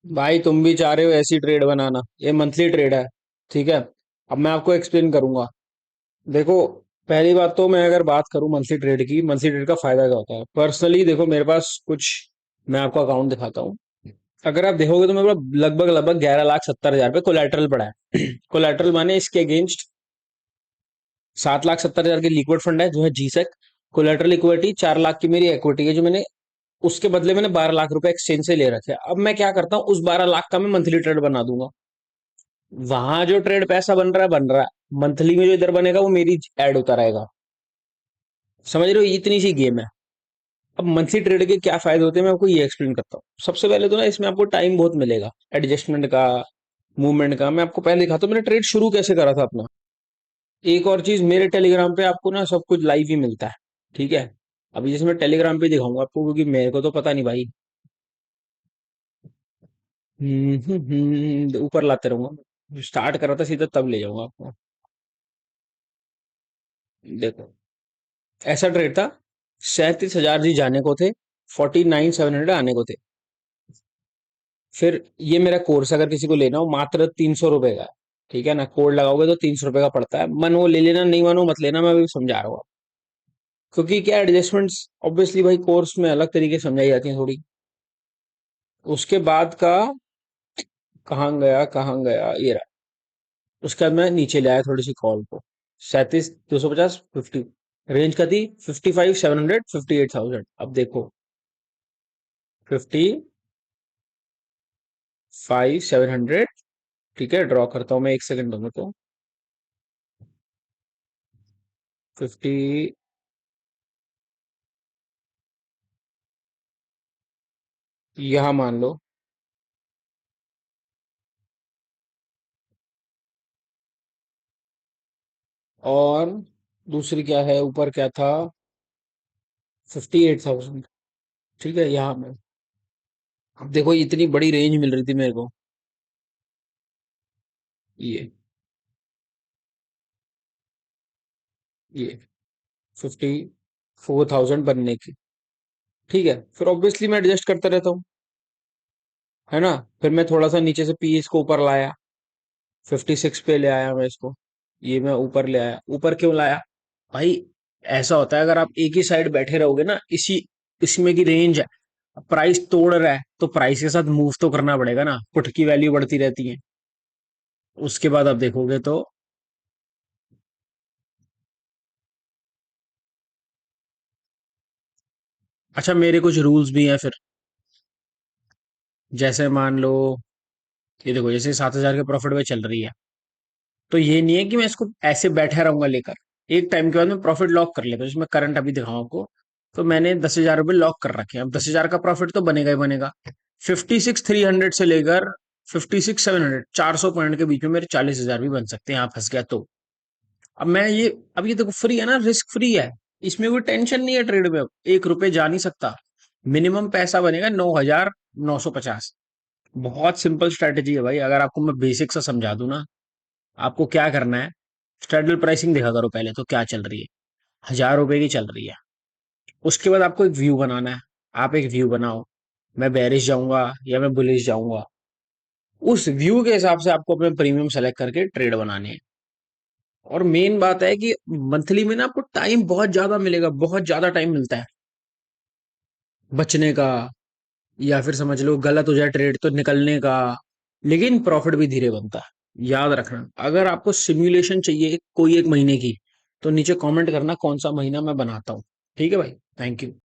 भाई तुम भी चाह रहे हो ऐसी ट्रेड बनाना, ये मंथली ट्रेड है। ठीक है। अब मैं आपको एक्सप्लेन करूंगा। देखो, पहली बात तो मैं अगर बात करूं मंथली ट्रेड की, मंथली ट्रेड का फायदा क्या होता है पर्सनली। देखो मेरे पास कुछ, मैं आपको अकाउंट दिखाता हूँ। अगर आप देखोगे तो मेरे पास लगभग लगभग 11,70,000 रुपये कोलेटरल पड़ा है। कोलेटरल माने इसके अगेंस्ट 7,70,000 की लिक्विड फंड है जो है जीसेक। कोलेटरल इक्विटी 4 लाख की मेरी इक्विटी है जो मैंने, उसके बदले मैंने 12 लाख रुपए एक्सचेंज से ले रखे हैं। अब मैं क्या करता हूँ, उस 12 लाख का मैं मंथली ट्रेड बना दूंगा। वहां जो ट्रेड पैसा बन रहा है बन रहा है, मंथली में जो इधर बनेगा वो मेरी ऐड होता रहेगा। समझ रहे हो, इतनी सी गेम है। अब मंथली ट्रेड के क्या फायदे होते हैं मैं आपको ये एक्सप्लेन करता हूँ। सबसे पहले तो ना इसमें आपको टाइम बहुत मिलेगा एडजस्टमेंट का, मूवमेंट का। मैं आपको पहले दिखाता हूँ मैंने ट्रेड शुरू कैसे करा था अपना। एक और चीज, मेरे टेलीग्राम पे आपको ना सब कुछ लाइव ही मिलता है। ठीक है। अभी जैसे मैं टेलीग्राम पे दिखाऊंगा आपको, क्योंकि मेरे को तो पता नहीं भाई। ऊपर लाते रहूंगा, स्टार्ट करा था सीधा तब ले जाऊंगा आपको। देखो, ऐसा ट्रेड था। 37,000 जी जाने को थे, 49,700 आने को थे। फिर ये मेरा कोर्स अगर किसी को लेना हो मात्र 300 रुपए का है। ठीक है ना, कोड लगाओगे तो 300 रुपए का पड़ता है। मन वो ले लेना, नहीं मानो मत लेना, मैं अभी समझा रहा हूँ आपको। क्योंकि क्या एडजस्टमेंट्स ऑब्वियसली भाई कोर्स में अलग तरीके से समझाई जाती हैं थोड़ी। उसके बाद का, कहाँ गया ये रहा। उसके बाद मैं नीचे ले आया थोड़ी सी कॉल को। 37,250 50 रेंज का थी। 55,700 58,000। अब देखो, 55,700। ठीक है, ड्रॉ करता हूँ मैं, एक सेकंड दो मेरे को। 50, यहां मान लो। और दूसरी क्या है, ऊपर क्या था, 58,000। ठीक है, यहाँ में अब देखो इतनी बड़ी रेंज मिल रही थी मेरे को। ये ये 54,000 बनने की। ठीक है, फिर ऑब्वियसली मैं एडजस्ट करता रहता हूँ, है ना। फिर मैं थोड़ा सा नीचे से पी इसको ऊपर लाया, 56 पे ले आया मैं इसको। ये मैं ऊपर ले आया। ऊपर क्यों लाया भाई, ऐसा होता है अगर आप एक ही साइड बैठे रहोगे ना, इसी इसमें की रेंज है, प्राइस तोड़ रहा है तो प्राइस के साथ मूव तो करना पड़ेगा ना, पुट की वैल्यू बढ़ती रहती है। उसके बाद आप देखोगे तो, अच्छा मेरे कुछ रूल्स भी हैं फिर। जैसे मान लो, ये देखो जैसे 7,000 के प्रॉफिट में चल रही है, तो ये नहीं है कि मैं इसको ऐसे बैठा रहूंगा लेकर। एक टाइम के बाद मैं प्रॉफिट लॉक कर लेता हूँ, जिसमें करंट अभी दिखाऊं आपको। तो मैंने 10,000 रुपये लॉक कर रखे हैं। अब 10,000 का प्रॉफिट तो बनेगा ही बनेगा। 56,300 से लेकर 56,700, 400 पॉइंट के बीच में मेरे 40,000 भी बन सकते हैं, यहाँ फंस गया तो। अब मैं ये, अब ये देखो फ्री है ना, रिस्क फ्री है। इसमें कोई टेंशन नहीं है ट्रेड में, 1 रुपए जा नहीं सकता। मिनिमम पैसा बनेगा 9,950। बहुत सिंपल स्ट्रेटेजी है भाई, अगर आपको मैं बेसिक सा समझा दूं ना। आपको क्या करना है, स्ट्रेडल प्राइसिंग देखा करो पहले तो क्या चल रही है। 1,000 रुपए की चल रही है। उसके बाद आपको एक व्यू बनाना है। आप एक व्यू बनाओ, मैं बेरिश जाऊंगा या मैं बुलिश जाऊंगा। उस व्यू के हिसाब से आपको अपने प्रीमियम सेलेक्ट करके ट्रेड बनाने हैं। और मेन बात है कि मंथली में ना आपको टाइम बहुत ज्यादा मिलेगा, बहुत ज्यादा टाइम मिलता है बचने का, या फिर समझ लो गलत हो जाए ट्रेड तो निकलने का। लेकिन प्रॉफिट भी धीरे बनता है, याद रखना। अगर आपको सिमुलेशन चाहिए कोई एक महीने की, तो नीचे कमेंट करना कौन सा महीना मैं बनाता हूँ। ठीक है भाई, थैंक यू।